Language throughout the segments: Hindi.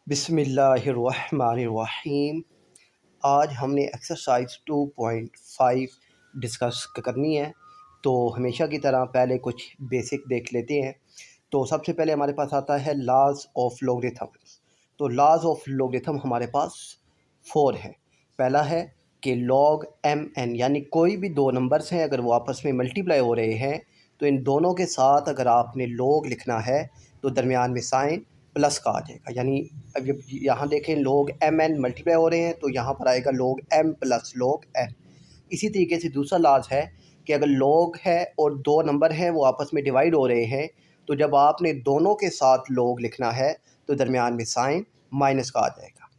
बिस्मिल्लाहिर्रहमानिर्रहीम। आज हमने एक्सरसाइज 2.5 डिस्कस करनी है। तो हमेशा की तरह पहले कुछ बेसिक देख लेते हैं। तो सबसे पहले हमारे पास आता है लॉज ऑफ लॉगरिथम। तो लॉज ऑफ लॉगरिथम हमारे पास 4 है। पहला है कि लॉग एम एन, यानी कोई भी दो नंबर्स हैं अगर वो आपस में मल्टीप्लाई हो रहे हैं तो इन दोनों के साथ अगर आपने लॉग लिखना है तो दरमियान में साइन प्लस का आ जाएगा। यानी अब जब यहाँ देखें लॉग एम एन मल्टीप्लाई हो रहे हैं तो यहाँ पर आएगा log M plus log N. इसी तरीके से दूसरा लाज है कि अगर लॉग है और दो नंबर हैं वो आपस में डिवाइड हो रहे हैं तो जब आपने दोनों के साथ लॉग लिखना है तो दरमियान में साइन माइनस का आ जाएगा।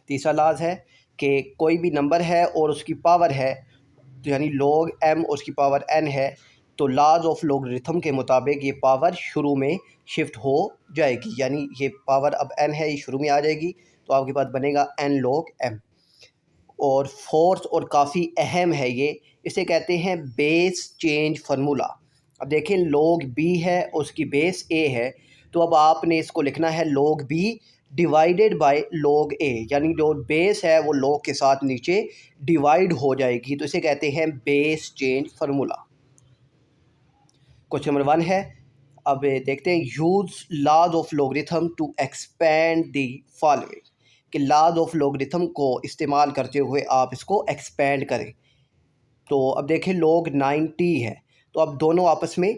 तीसरा लाज है कि कोई भी नंबर है और उसकी पावर है, तो यानी लॉग एम उसकी पावर एन है, तो लॉज ऑफ लॉगरिथम के मुताबिक ये पावर शुरू में शिफ्ट हो जाएगी। यानी ये पावर अब एन है, ये शुरू में आ जाएगी तो आपके पास बनेगा एन लॉग एम। और फोर्थ और काफ़ी अहम है ये, इसे कहते हैं बेस चेंज फार्मूला। अब देखें लॉग बी है उसकी बेस ए है, तो अब आपने इसको लिखना है log b divided by log a, यानी जो बेस है वो लॉग के साथ नीचे डिवाइड हो जाएगी, तो इसे कहते हैं base change formula. Question number 1 है, अब देखते हैं use laws of logarithm to expand the following, कि लॉज ऑफ लॉगरिथम को इस्तेमाल करते हुए आप इसको एक्सपेंड करें। तो अब देखें लॉग 90 है, तो अब दोनों आपस में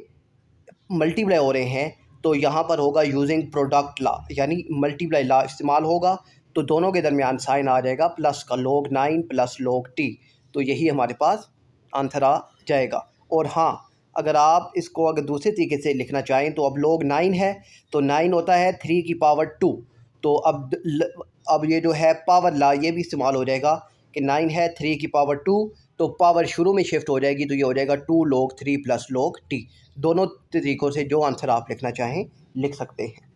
मल्टीप्लाई हो रहे हैं तो यहाँ पर होगा यूजिंग प्रोडक्ट लॉ, यानी मल्टीप्लाई लॉ इस्तेमाल होगा तो दोनों के दरमियान साइन आ जाएगा प्लस का, लॉग 9 प्लस लॉग टी। तो यही हमारे पास आंसर आ जाएगा। और हाँ, अगर आप इसको अगर दूसरे तरीके से लिखना चाहें तो अब लॉग 9 है तो 9 होता है 3 की पावर 2। तो अब ये जो है पावर लॉ ये भी इस्तेमाल हो जाएगा कि 9 है 3 की पावर 2, तो पावर शुरू में शिफ्ट हो जाएगी तो ये हो जाएगा 2 log 3 प्लस log t। दोनों तरीक़ों से जो आंसर आप लिखना चाहें लिख सकते हैं।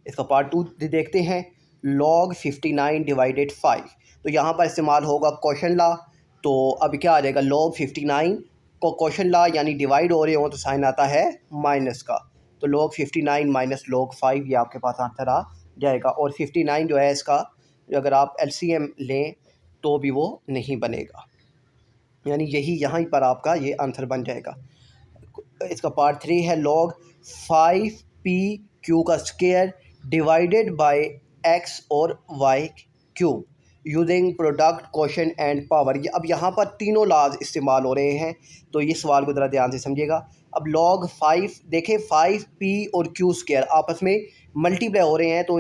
इसका पार्ट 2 देखते हैं, log 59 डिवाइडेड 5। तो यहाँ पर इस्तेमाल होगा क्वेश्चन लॉ। तो अब क्या आ जाएगा, log 59 को क्वेश्चन लॉ यानी डिवाइड हो रहे हो तो साइन आता है माइनस का, तो log 59 माइनस log 5 ये आपके पास आंसर आ जाएगा। और 59 जो है इसका अगर आप LCM लें तो भी वो नहीं बनेगा, यानी यही यहाँ पर आपका ये आंसर बन जाएगा। इसका पार्ट 3 है, लॉग 5p का स्क्वायर डिवाइडेड बाय x और y cube using product quotient and power. अब यहाँ पर तीनों लॉज इस्तेमाल हो रहे हैं तो ये सवाल को ज़रा ध्यान से समझिएगा। अब log 5 देखें 5p और q स्क्वायर आपस में मल्टीप्लाई हो रहे हैं तो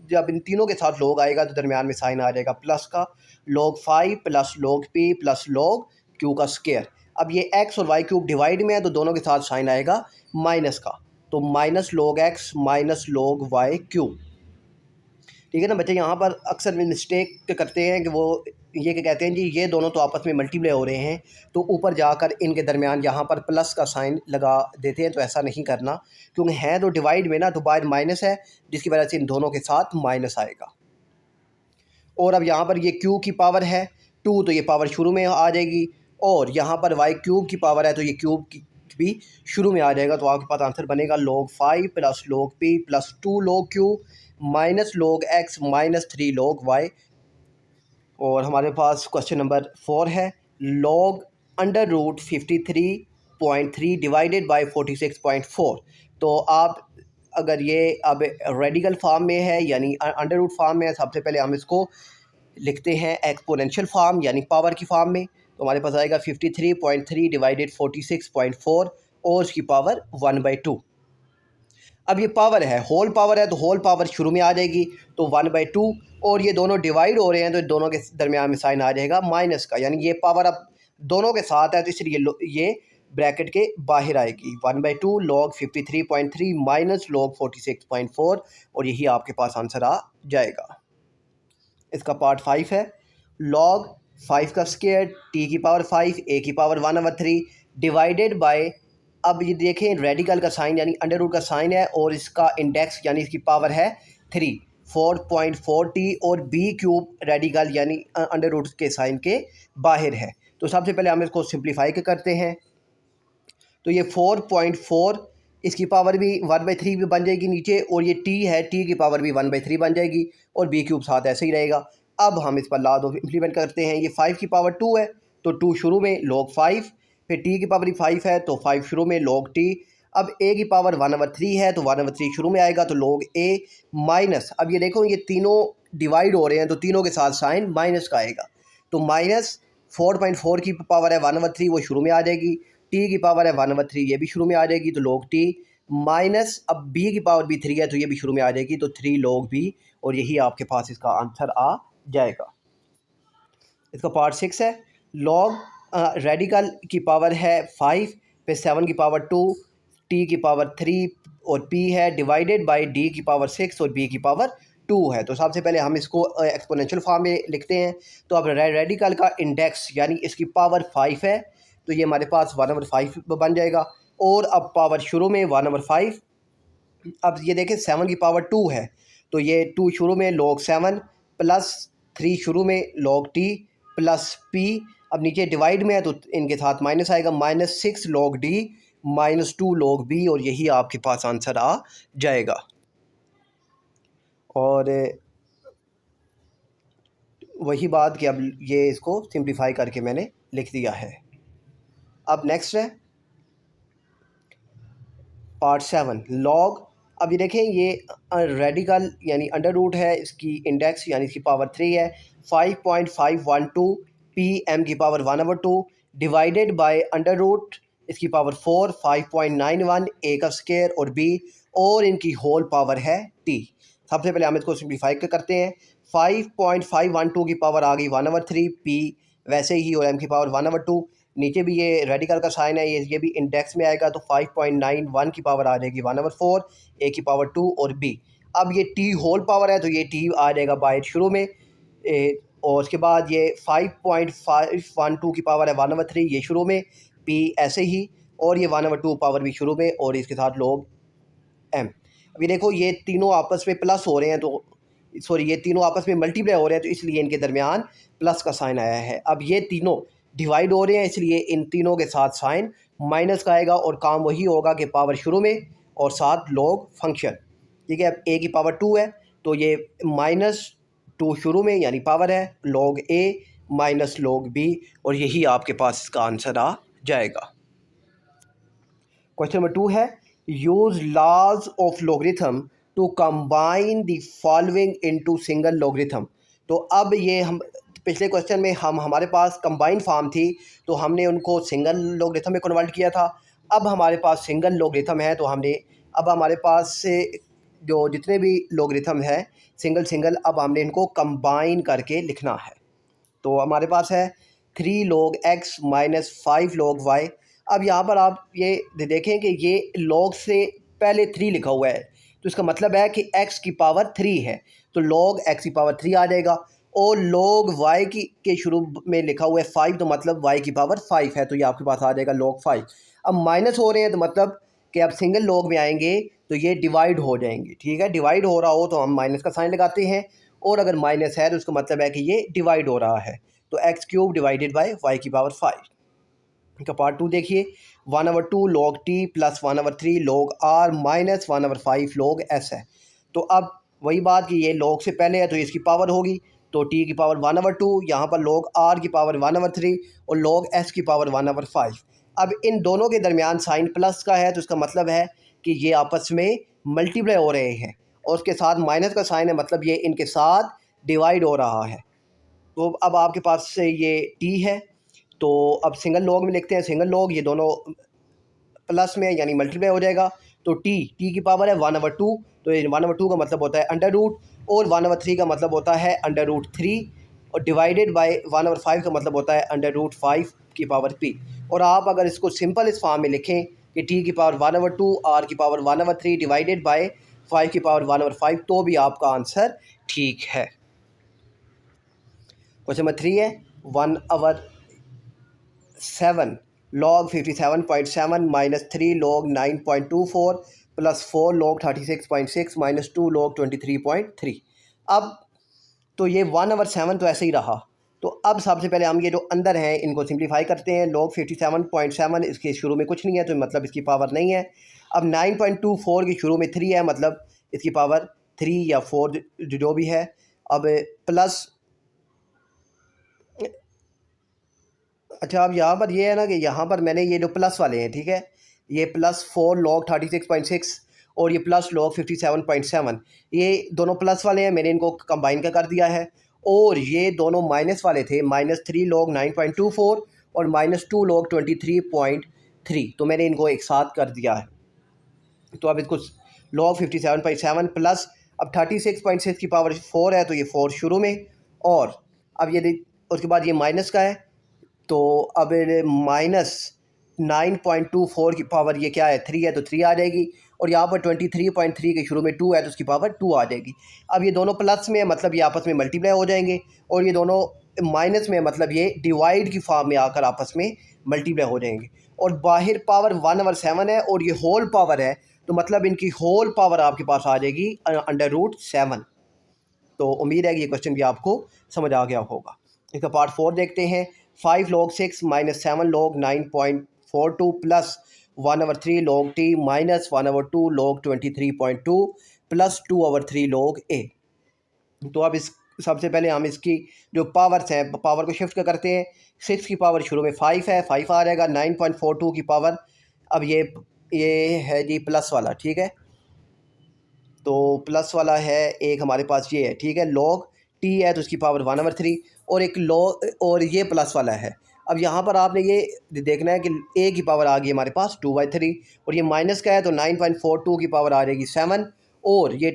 जब इन तीनों के साथ log आएगा तो दरमियान में साइन आ जाएगा प्लस का, log 5 plus log p plus log q का स्क्वायर। अब ये x और y क्यूब डिवाइड में है तो दोनों के साथ साइन आएगा माइनस का, तो minus log x minus log y cube. ठीक है ना बच्चे, यहाँ पर अक्सर मिस्टेक करते हैं कि वो ये क्या कहते हैं जी ये दोनों तो आपस में मल्टीप्लाई हो रहे हैं तो ऊपर जाकर इनके दरमियान यहाँ पर प्लस का साइन लगा देते हैं, तो ऐसा नहीं करना क्योंकि हैं तो डिवाइड में ना, तो बाहर माइनस है जिसकी वजह से इन दोनों के साथ माइनस आएगा। और अब यहाँ पर ये क्यू की पावर है 2 तो ये पावर शुरू में आ जाएगी, और यहाँ पर वाई क्यूब की पावर है तो ये क्यूब की भी शुरू में आ जाएगा। तो आपके पास आंसर बनेगा log 5 plus log p plus 2 log q minus log x minus 3 log y। और हमारे पास क्वेश्चन नंबर 4 है, log under root 53.3 divided by 46.4। तो आप अगर ये अब रेडिकल फॉर्म में है यानी अंडर रूट फॉर्म में है, सबसे पहले हम इसको लिखते हैं एक्सपोनेंशियल फॉर्म यानी पावर की फॉर्म में। तो हमारे पास आएगा 53.3 डिवाइडेड 46.4 और उसकी पावर 1/2। अब ये पावर है, होल पावर है तो होल पावर शुरू में आ जाएगी तो 1/2, और ये दोनों डिवाइड हो रहे हैं तो दोनों के दरमियान में साइन आ जाएगा माइनस का, यानी ये पावर अब दोनों के साथ है तो इसलिए ये ब्रैकेट के बाहर आएगी 1/2 log 53.3 माइनस log 46.4, और यही आपके पास आंसर आ जाएगा। इसका पार्ट 5 है, log 5 का स्क्वायर t की पावर 5 a की पावर 1/3 डिवाइडेड बाय, अब ये देखें रेडिकल का साइन यानी अंडर रूट का साइन है और इसका इंडेक्स यानी इसकी पावर है 3 4.4t, और b क्यूब रेडिकल यानी अंडर रूट के साइन के बाहर है। तो सबसे पहले हम इसको सिंप्लीफाई करते हैं, तो ये 4.4 इसकी पावर भी 1/3 भी बन जाएगी नीचे, और ये टी है, टी की पावर भी 1/3 बन जाएगी, और बी क्यूब साथ ऐसे ही रहेगा। अब हम इस पर लॉ ऑफ इम्प्लीमेंट करते हैं। ये 5 की पावर 2 है तो 2 शुरू में log 5, फिर टी की पावर 5 है तो 5 शुरू में log टी। अब ए की पावर 1/3 है तो 1/3 शुरू में आएगा तो log ए माइनस, अब ये देखो ये तीनों डिवाइड हो रहे हैं तो तीनों के साथ साइन माइनस का आएगा, तो माइनस 4.4 की पावर है 1/3 वो शुरू में आ जाएगी, टी की पावर है 1/3 ये भी शुरू में आ जाएगी तो log टी माइनस, अब बी की पावर भी 3 है तो ये भी शुरू में आ जाएगी तो 3 log बी, और यही आपके पास इसका आंसर आ जाएगा। इसका पार्ट 6 है। लॉग रेडिकल की पावर है 5, फिर 7 की पावर 2, टी की पावर 3 और पी है, डिवाइडेड बाय डी की पावर 6 और बी की पावर 2 है। तो सबसे पहले हम इसको एक्सपोनेंशियल फॉर्म में लिखते हैं। तो अब रेडिकल का इंडेक्स यानी इसकी पावर 5 है तो ये हमारे पास 1/5 बन जाएगा, और अब पावर शुरू में 1/5। अब ये देखें 7 की पावर 2 है तो ये 2 शुरू में log 7 प्लस 3 शुरू में log टी प्लस पी, अब नीचे डिवाइड में है तो इनके साथ माइनस आएगा, -6 log डी -2 log बी, और यही आपके पास आंसर आ जाएगा। और वही बात कि अब ये इसको सिंप्लीफाई करके मैंने लिख दिया है। अब नेक्स्ट है पार्ट 7 लॉग। अब ये देखें ये रेडिकल यानी अंडर रूट है, इसकी इंडेक्स यानी इसकी पावर 3 है, 5.512 पी एम की power 1/2 divided by under root इसकी पावर 4 5.91 ए का स्क्वायर और बी, और इनकी होल पावर है टी। सबसे पहले हम इसको सिंप्लीफाई करते हैं। 5.512 की पावर आ गई 1/3 पी वैसे ही, और एम की पावर 1/2, नीचे भी ये रेडिकल का साइन है, ये भी इंडेक्स में आएगा तो 5.91 की पावर आ जाएगी 1/4, ए की पावर 2 और बी। अब ये टी होल पावर है तो ये टी आ जाएगा बाय शुरू में, और उसके बाद ये 5.512 की पावर है 1/3 ये शुरू में, पी ऐसे ही, और ये 1/2 पावर भी शुरू में, और इसके साथ लोग एम। अभी देखो ये तीनों आपस में प्लस हो रहे हैं तो सॉरी ये तीनों आपस में मल्टीप्लाई हो रहे हैं तो इसलिए इनके दरमियान प्लस का साइन आया है। अब ये तीनों डिवाइड हो रहे हैं इसलिए इन तीनों के साथ साइन माइनस का आएगा, और काम वही होगा कि पावर शुरू में और साथ लॉग फंक्शन। ठीक है, अब ए की पावर 2 है तो ये -2 शुरू में यानी पावर है log ए माइनस log बी, और यही आपके पास इसका आंसर आ जाएगा। क्वेश्चन नंबर 2 है use laws of logarithm to combine the following into single logarithm. तो अब ये हम पिछले क्वेश्चन में हमारे पास कंबाइन फॉर्म थी तो हमने उनको सिंगल लॉगरिथम में कन्वर्ट किया था। अब हमारे पास सिंगल लॉगरिथम है तो हमने अब हमारे पास से जो जितने भी लॉगरिथम है सिंगल अब हमने इनको कंबाइन करके लिखना है। तो हमारे पास है 3 log x minus 5 log y। अब यहाँ पर आप ये देखें कि ये log से पहले 3 लिखा हुआ है तो इसका मतलब है कि x की पावर 3 है तो log x की पावर 3 आ जाएगा, और log y की के शुरू में लिखा हुआ है 5 तो मतलब y की पावर 5 है तो ये आपके पास आ जाएगा log 5। अब माइनस हो रहे हैं तो मतलब कि अब सिंगल लॉग में आएंगे तो ये डिवाइड हो जाएंगे। ठीक है, डिवाइड हो रहा हो तो हम माइनस का साइन लगाते हैं, और अगर माइनस है तो उसका मतलब है कि ये डिवाइड हो रहा है, तो x³ डिवाइडेड बाय y की पावर 5। इनका पार्ट 2 देखिए 1/2 log t plus 1/3 log r minus 1/5 log s है। तो अब वही बात कि ये log से पहले है तो इसकी पावर होगी तो t की पावर 1/2, यहाँ पर log r की पावर 1/3 और log s की पावर 1/5। अब इन दोनों के दरमियान साइन प्लस का है तो इसका मतलब है कि ये आपस में मल्टीप्लाई हो रहे हैं, और उसके साथ माइनस का साइन है मतलब ये इनके साथ डिवाइड हो रहा है। तो अब आपके पास से ये t है तो अब सिंगल लॉग में लिखते हैं, सिंगल लॉग ये दोनों प्लस में यानी मल्टीप्लाई हो जाएगा तो t की पावर है 1/2 तो ये 1/2 का मतलब होता है अंडर रूट, और 1/3 का मतलब होता है अंडर रूट 3, और डिवाइडेड बाय 1/5 का मतलब होता है अंडर रूट 5 की पावर p। और आप अगर इसको सिंपल इस फॉर्म में लिखें कि t की पावर 1/2 r की पावर 1/3 डिवाइडेड बाय 5 की पावर 1/5 तो भी आपका आंसर ठीक है। क्वेश्चन नंबर 3 है 1/7 log 57.7 minus 3 log 9.24 plus 4 log 36.6 minus 2 log 23.3। अब तो ये 1/7 तो ऐसे ही रहा, तो अब सबसे पहले हम ये जो अंदर हैं इनको सिंप्लीफाई करते हैं। log 57.7 इसके शुरू में कुछ नहीं है तो मतलब इसकी पावर नहीं है। अब 9.24 की शुरू में 3 है, मतलब इसकी पावर 3 या 4 जो भी है। अब प्लस, अच्छा अब यहाँ पर ये है ना कि यहाँ पर मैंने ये जो प्लस वाले हैं, ठीक है, ये +4 log 36.6 और ये प्लस log 57.7, ये दोनों प्लस वाले हैं, मैंने इनको कंबाइन का कर दिया है। और ये दोनों माइनस वाले थे, -3 log 9.24 और -2 log 23.3, तो मैंने इनको एक साथ कर दिया है। तो अब इसको log 57.7 प्लस, अब 36.6 की पावर 4 है तो ये 4 शुरू में, और अब ये उसके बाद ये माइनस का है, तो अब -9.24 की पावर ये क्या है 3 है तो 3 आ जाएगी, और यहाँ पर 23.3 के शुरू में 2 है तो उसकी पावर 2 आ जाएगी। अब ये दोनों प्लस में मतलब ये आपस में मल्टीप्लाई हो जाएंगे, और ये दोनों माइनस में मतलब ये डिवाइड की फॉर्म में आकर आपस में मल्टीप्लाई हो जाएंगे। और बाहर पावर 1/7 है और ये होल पावर है, तो मतलब इनकी होल पावर आपके पास आ जाएगी √7। तो उम्मीद है कि ये क्वेश्चन भी आपको समझ आ गया होगा। इसका पार्ट 4 देखते हैं। 5 log 6 -7 log 9.42 plus 1/3 log t minus 1/2 log 23.2 plus 2/3 log a। तो अब इस सबसे पहले हम इसकी जो पावर्स हैं, पावर को शिफ्ट करते हैं। 6 की पावर शुरू में 5 है, 5 आ जाएगा। 9.42 की पावर, अब ये है जी प्लस वाला, ठीक है, तो प्लस वाला है एक हमारे पास ये है, ठीक है, log t है तो उसकी पावर 1/3, और एक log, और ये प्लस वाला है। अब यहाँ पर आपने ये देखना है कि a की पावर आ गई हमारे पास 2/3, और ये माइनस का है तो 9.42 की पावर आ जाएगी 7, और ये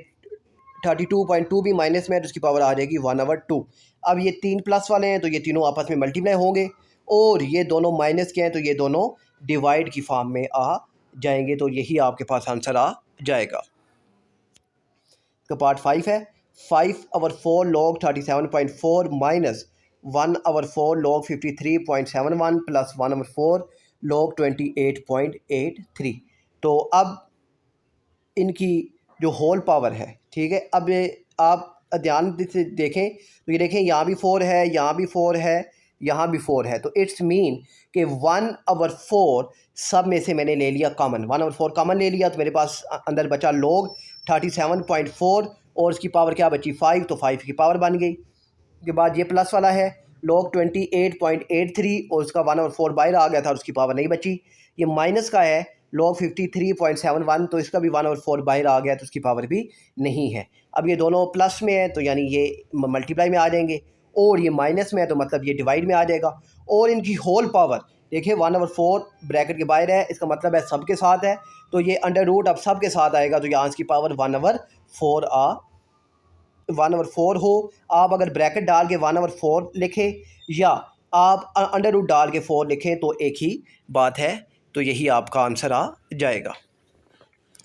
32.2 भी माइनस में है तो उसकी पावर आ जाएगी 1/2। अब ये 3 प्लस वाले हैं तो ये तीनों आपस में मल्टीप्लाई होंगे, और ये दोनों माइनस के हैं तो ये दोनों डिवाइड की फॉर्म में आ जाएंगे, तो यही आपके पास आंसर आ जाएगा। तो पार्ट 5 है। 5/4 log 37.4 minus 1/4 log 53.71 plus 1/4 log 28.83। तो अब इनकी जो होल पावर है, ठीक है, अब आप ध्यान से देखें तो ये देखें यहाँ भी 4 है, यहाँ भी 4 है, यहाँ भी 4 है, तो इट्स मीन कि 1/4 सब में से मैंने ले लिया कॉमन, 1/4 कॉमन ले लिया, तो मेरे पास अंदर बचा log 37.4 और उसकी पावर क्या बची 5, तो 5 की पावर बन गई। उसके बाद ये प्लस वाला है log 28.83 और उसका 1/4 बाहर आ गया था और उसकी पावर नहीं बची। ये माइनस का है log 53.71, तो इसका भी 1/4 बाहर आ गया तो उसकी पावर भी नहीं है। अब ये दोनों प्लस में है तो यानी ये मल्टीप्लाई में आ जाएंगे, और ये माइनस में है तो मतलब ये डिवाइड में आ जाएगा। और इनकी होल पावर देखिए 1/4 ब्रैकेट के बाहर है, इसका मतलब है सब के साथ है, तो ये अंडर रूट अब सब के साथ आएगा, तो यहाँ इसकी पावर 1/4 हो। आप अगर ब्रैकेट डाल के 1/4 लिखें या आप अंडर रूट डाल के 4 लिखें तो एक ही बात है, तो यही आपका आंसर आ जाएगा।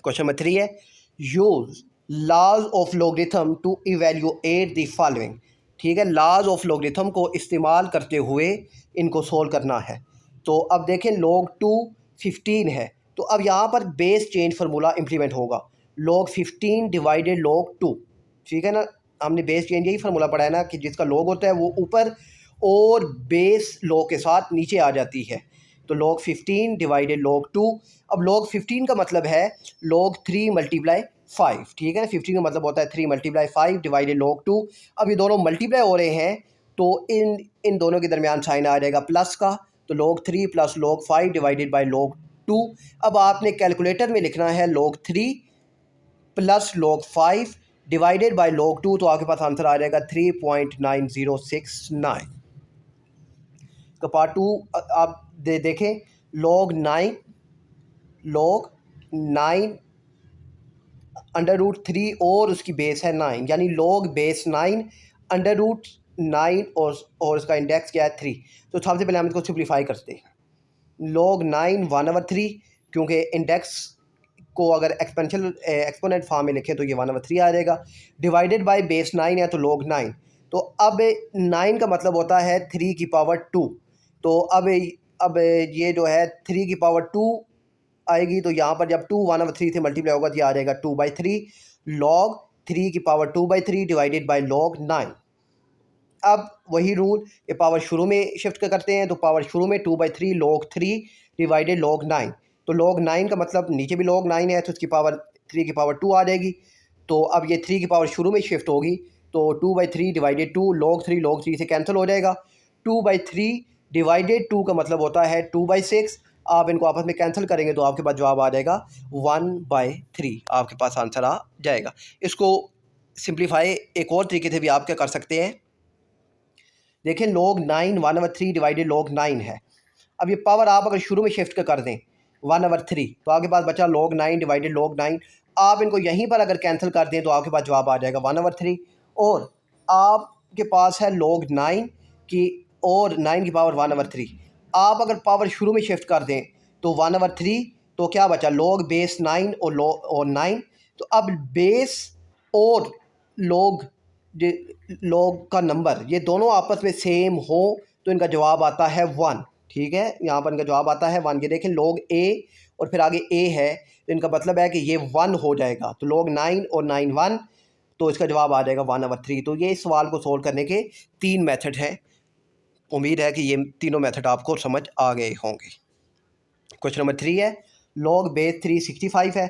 क्वेश्चन नंबर 3 है, use laws of logarithm to evaluate the following. ठीक है, लॉज ऑफ लॉगरिथम को इस्तेमाल करते हुए इनको सोल्व करना है। तो अब देखें log 2 15 है, तो अब यहाँ पर बेस चेंज फार्मूला इम्प्लीमेंट होगा, log 15 डिवाइडेड log 2, ठीक है ना। हमने बेस चेंज यही फार्मूला पढ़ा है ना कि जिसका log होता है वो ऊपर और बेस log के साथ नीचे आ जाती है, तो log 15 डिवाइडेड log 2। अब log 15 का मतलब है log 3 × 5, ठीक है ना, 15 का मतलब होता है 3 × 5 डिवाइडेड log 2। अब ये दोनों मल्टीप्लाई हो रहे हैं तो इन दोनों के दरमियान साइन आ जाएगा प्लस का, तो log 3 plus log 5 divided by log 2। अब आपने कैलकुलेटर में लिखना है log 3 plus log 5 divided by log 2, तो आपके पास आंसर आ जाएगा 3.9069। तो पार्ट 2 आप देखें, log 9 √3 और उसकी बेस है 9, यानी log बेस 9 √9 और उसका इंडेक्स क्या है 3। तो सबसे पहले हम इसको सिंप्लीफाई करते हैं। log 9 1/3, क्योंकि इंडेक्स को अगर एक्सपोनेंट फॉर्म में लिखें तो ये 1/3 आ जाएगा, डिवाइडेड बाय बेस 9 है तो log 9। तो अब 9 का मतलब होता है 3 की पावर 2, तो अब ये जो है 3 की पावर 2 आएगी, तो यहाँ पर जब 2 1/3 से मल्टीप्लाई होगा तो ये आ जाएगा 2/3 log 3 की पावर 2/3 डिवाइडेड बाई log 9। अब वही रूल, ये पावर शुरू में शिफ्ट करते हैं, तो पावर शुरू में 2/3 log 3 डिवाइडेड log 9। तो log 9 का मतलब नीचे भी log 9 है, तो उसकी पावर 3 की पावर 2 आ जाएगी। तो अब ये 3 की पावर शुरू में शिफ्ट होगी, तो 2/3 डिवाइडेड 2 log 3 से कैंसिल हो जाएगा। 2/3 डिवाइडेड 2 का मतलब होता है 2/6। आप इनको आपस में कैंसिल करेंगे तो आपके पास जवाब आ जाएगा 1/3, आपके पास आंसर आ जाएगा। इसको सिंप्लीफाई एक और तरीके से भी आप क्या कर सकते हैं, देखें log 9 1/3 डिवाइडेड log 9 है। अब ये पावर आप अगर शुरू में शिफ्ट कर दें 1/3, तो आपके पास बचा log 9 डिवाइडेड log 9। आप इनको यहीं पर अगर कैंसिल कर दें तो आपके पास जवाब आ जाएगा 1/3। और आपके पास है log 9 की और 9 की पावर 1/3। आप अगर पावर शुरू में शिफ्ट कर दें तो 1/3, तो क्या बचा log बेस 9 और 9। तो अब बेस और log log का नंबर ये दोनों आपस में सेम हो तो इनका जवाब आता है 1। ठीक है, यहाँ पर इनका जवाब आता है 1। ये देखें log a और फिर आगे a है, तो इनका मतलब है कि ये 1 हो जाएगा। तो log 9 और 9 1, तो इसका जवाब आ जाएगा 1/3। तो ये इस सवाल को सोल्व करने के 3 मेथड हैं। उम्मीद है कि ये तीनों मेथड आपको समझ आ गए होंगे। क्वेश्चन नंबर 3 है, log बेस 3 65 है।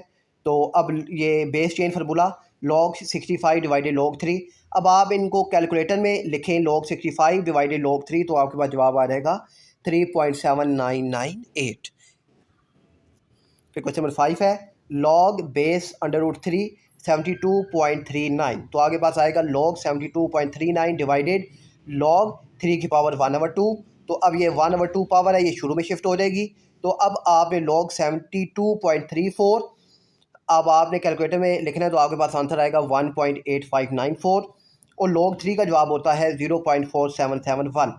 तो अब ये base change formula log 65 divided log 3। अब आप इनको कैलकुलेटर में लिखें log 65 डिवाइडेड log 3, तो आपके पास जवाब आ जाएगा 3.7998। फिर क्वेश्चन नंबर 5 है, log बेस √3 72.39। तो आगे पास आएगा log 72.39 डिवाइडेड log 3 की पावर 1/2। तो अब ये 1/2 पावर है, ये शुरू में शिफ्ट हो जाएगी। तो अब आपने log 72.34 अब आपने कैलकुलेटर में लिखना है, तो आपके पास आंसर आएगा 1.8594। और log 3 का जवाब होता है 0.4771।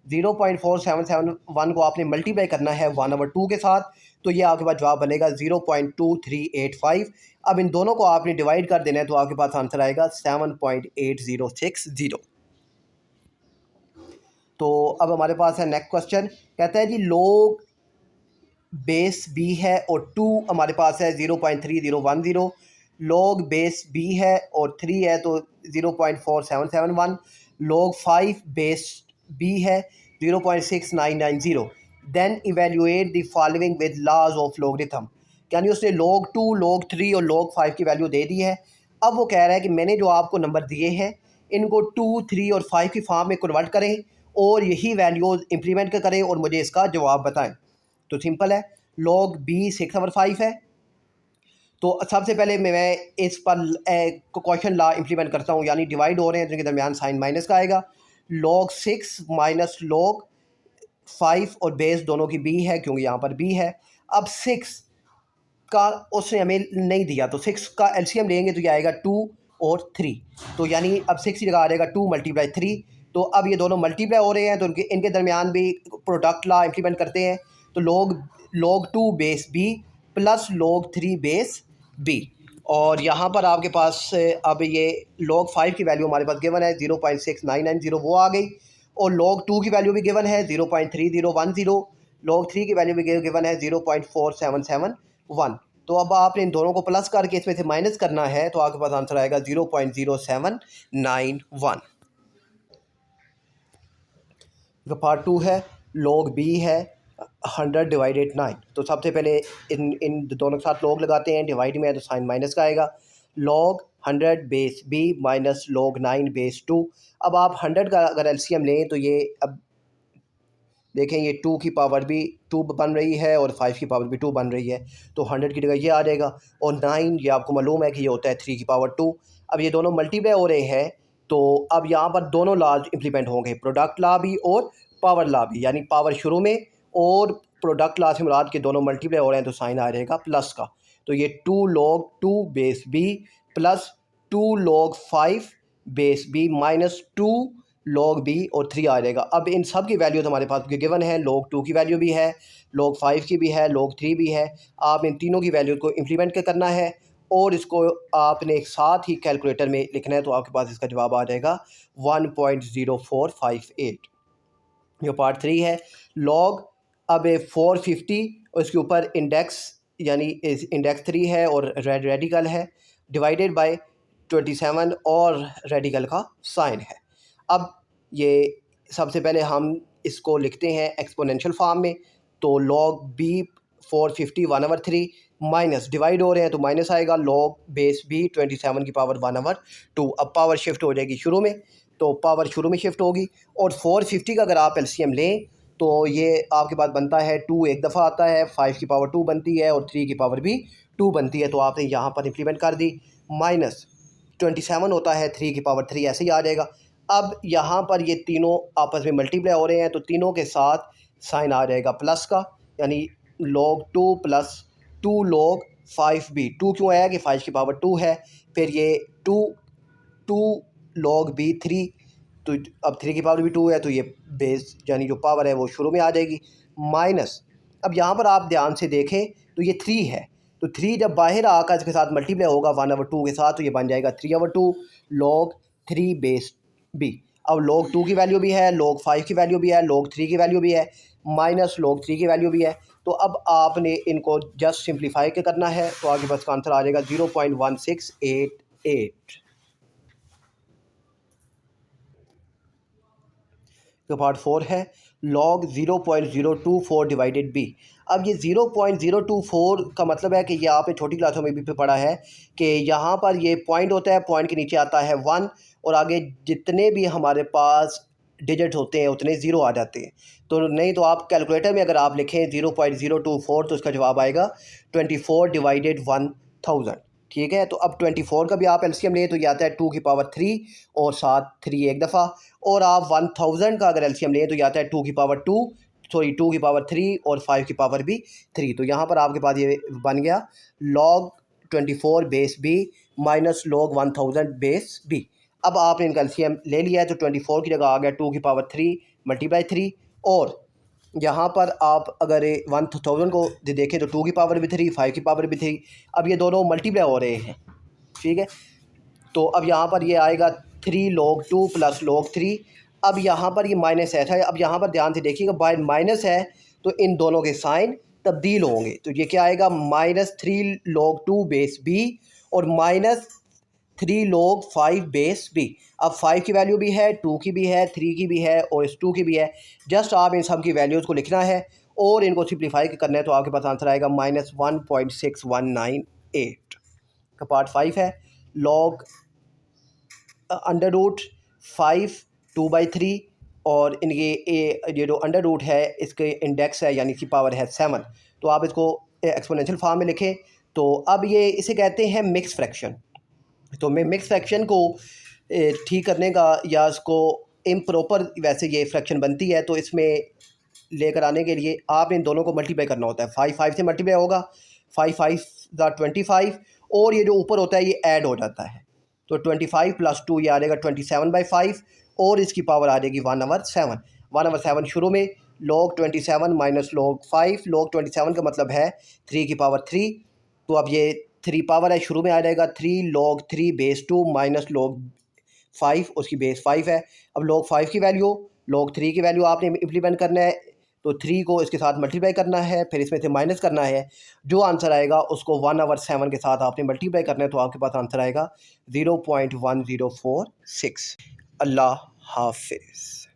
0.4771 को आपने मल्टीप्लाई करना है 1/2 के साथ, तो ये आपके पास जवाब बनेगा 0.2385। अब इन दोनों को आपने डिवाइड कर देना है, तो आपके पास आंसर आएगा 7.8060। तो अब हमारे पास है नेक्स्ट क्वेश्चन, कहता है जी log बेस b है और 2 हमारे पास है 0.3010। log बेस b है और 3 है तो 0.4771। log 5 बेस b है 0.6990। Then evaluate the following with laws of logarithm. यानी उसने log 2 log 3 और log 5 की वैल्यू दे दी है। अब वो कह रहा है कि मैंने जो आपको नंबर दिए हैं इनको 2 3 और 5 की फॉर्म में कन्वर्ट करें और यही वैल्यूज इम्प्लीमेंट करें और मुझे इसका जवाब बताएं। तो सिंपल है, log b 6/5 है। तो सबसे पहले मैं इस पर क्वेश्चन ला इम्प्लीमेंट करता हूँ, यानी डिवाइड हो रहे हैं तो इनके दरमियान साइन माइनस का आएगा। log 6 माइनस log 5 और बेस दोनों की b है क्योंकि यहाँ पर b है। अब 6 का उसने हमें नहीं दिया, तो 6 का एलसीएम लेंगे तो ये आएगा 2 और 3। तो यानी अब 6 की जगह आ जाएगा 2 × 3। तो अब ये दोनों मल्टीप्लाई हो रहे हैं, तो इनके दरमियान भी प्रोडक्ट ला इम्प्लीमेंट करते हैं। तो log 2 base b plus log 3 base b। और यहाँ पर आपके पास अब ये log 5 की वैल्यू हमारे पास गिवन है 0.6990, वो आ गई। और log 2 की वैल्यू भी गिवन है 0.3010। log 3 की वैल्यू भी गिवन है 0.4771। तो अब आपने इन दोनों को प्लस करके इसमें से माइनस करना है, तो आपके पास आंसर आएगा 0.0791। पार्ट 2 है, log b है 100 डिवाइडेड 9। तो सबसे पहले इन दोनों के साथ log लगाते हैं, डिवाइड में है तो साइन माइनस का आएगा। log 100 base b minus log 9 base 2। अब आप 100 का अगर एलसीएम लें तो ये अब देखें ये 2 की पावर भी 2 बन रही है और 5 की पावर भी 2 बन रही है, तो 100 की जगह ये आ जाएगा। और 9 ये आपको मालूम है कि ये होता है 3 की पावर 2। अब ये दोनों मल्टीप्लाई हो रहे हैं, तो अब यहाँ पर दोनों लॉज इम्प्लीमेंट होंगे, प्रोडक्ट लॉ भी और पावर लॉ भी। यानी पावर शुरू में और प्रोडक्ट लॉ से मुराद के दोनों मल्टीप्लाई हो रहे हैं, तो साइन आ जाएगा प्लस का। तो ये 2 log 2 base b plus 2 log 5 base b minus 2 log b और 3 आ जाएगा। अब इन सब की वैल्यूज हमारे पास गिवन है, log 2 की वैल्यू भी है, log 5 की भी है, log 3 भी है। आप इन तीनों की वैल्यू को इम्प्लीमेंट करना है और इसको आपने एक साथ ही कैलकुलेटर में लिखना है, तो आपके पास इसका जवाब आ जाएगा 1.0458। जो पार्ट 3 है, log अब 450 और इसके ऊपर इंडेक्स यानी इंडेक्स 3 है और रेडिकल है, डिवाइडेड बाय 27 और रेडिकल का साइन है। अब ये सबसे पहले हम इसको लिखते हैं एक्सपोनेंशियल फॉर्म में। तो log b 450 1/3 माइनस डिवाइड हो रहे हैं तो माइनस आएगा, log बेस b 27 की पावर 1/2। अब पावर शिफ्ट हो जाएगी शुरू में, तो पावर शुरू में शिफ्ट होगी। और 450 का अगर आप एलसीएम लें तो ये आपके पास बनता है 2 एक दफ़ा आता है, 5 की पावर 2 बनती है और 3 की पावर भी 2 बनती है। तो आपने यहाँ पर इम्प्लीमेंट कर दी, माइनस 27 होता है, 3 की पावर 3 ऐसे ही आ जाएगा। अब यहाँ पर ये तीनों आपस में मल्टीप्लाई हो रहे हैं तो तीनों के साथ साइन आ जाएगा प्लस का, यानी log 2 प्लस 2 log 5b। 2 क्यों आया कि 5 की पावर 2 है, फिर ये 2 log b 3, तो अब 3 की पावर भी 2 है तो ये बेस यानी जो पावर है वो शुरू में आ जाएगी, माइनस। अब यहाँ पर आप ध्यान से देखें तो ये 3 है, तो 3 जब बाहर आकर इसके साथ मल्टीप्लाई होगा 1/2 के साथ तो ये बन जाएगा 3/2 log 3 बेस b। अब log 2 की वैल्यू भी है, log 5 की वैल्यू भी है, log 3 की वैल्यू भी है, माइनस log 3 की वैल्यू भी है। तो अब आपने इनको जस्ट सिंप्लीफाई के करना है तो आगे बस का आंसर आ जाएगा 0.1688। तो पार्ट 4 है log 0.024 डिवाइडेड b। अब ये 0.024 का मतलब है कि ये आपने छोटी क्लासों में भी पढ़ा है कि यहाँ पर ये पॉइंट होता है, पॉइंट के नीचे आता है 1 और आगे जितने भी हमारे पास डिजिट होते हैं उतने ज़ीरो आ जाते हैं। तो नहीं तो आप कैलकुलेटर में अगर आप लिखें 0.024 तो इसका जवाब आएगा 24 डिवाइडेड 1000। ठीक है, तो अब 24 का भी आप एलसीएम लें तो ये आता है 2 की पावर 3 और साथ 3 एक दफ़ा, और आप 1000 का अगर एलसीएम लें तो ये आता है 2 की पावर 2, सॉरी 2 की पावर 3 और 5 की पावर भी 3। तो यहाँ पर आपके पास ये बन गया log 24 base b minus log 1000 base b। अब आपने इनका एलसीएम ले लिया है तो 24 की जगह आ गया 2 की पावर 3 मल्टीप्लाई 3, और यहाँ पर आप अगर 1000 को देखें तो 2 की पावर भी 3, 5 की पावर भी 3। अब ये दोनों मल्टीप्लाई हो रहे हैं, ठीक है। तो अब यहाँ पर ये आएगा 3 log 2 प्लस log 3। अब यहाँ पर ये माइनस है, अब यहाँ पर ध्यान से देखिएगा बाय माइनस है तो इन दोनों के साइन तब्दील होंगे। तो ये क्या आएगा -3 log 2 बेस b और -3 log 5 बेस b। अब 5 की वैल्यू भी है, 2 की भी है, 3 की भी है और इस 2 की भी है। जस्ट आप इन सब की वैल्यूज़ को लिखना है और इनको सिंप्लीफाई करना है तो आपके पास आंसर आएगा -1.6198 का पार्ट 5 है। log अंडर रूट 5 2/3 और इनके ये जो अंडर रूट है इसके इंडेक्स है यानी इसकी पावर है 7। तो आप इसको एक्सपोनेंशियल फॉर्म में लिखें तो अब ये इसे कहते हैं मिक्स फ्रैक्शन। तो मैं मिक्स फ्रैक्शन को ठीक करने का या इसको इम्प्रॉपर वैसे ये फ्रैक्शन बनती है तो इसमें लेकर आने के लिए आपने इन दोनों को मल्टीप्लाई करना होता है। 5 5 से मल्टीप्लाई होगा, 5 5 25 और ये जो ऊपर होता है ये ऐड हो जाता है तो 25 प्लस 2 ये आ जाएगा 27/5 और इसकी पावर आ जाएगी 1/7। 1/7 शुरू में log 27 माइनस log 5, log 27 का मतलब है 3 की पावर 3। तो अब ये 3 पावर है, शुरू में आ जाएगा 3 log 3 बेस 2 माइनस log 5, उसकी बेस 5 है। अब log 5 की वैल्यू log 3 की वैल्यू आपने इम्प्लीमेंट करना है तो 3 को इसके साथ मल्टीप्लाई करना है, फिर इसमें से माइनस करना है। जो आंसर आएगा उसको 1/7 के साथ आपने मल्टीप्लाई करना है तो आपके पास आंसर आएगा 0.1046। अल्लाह हाफिज़।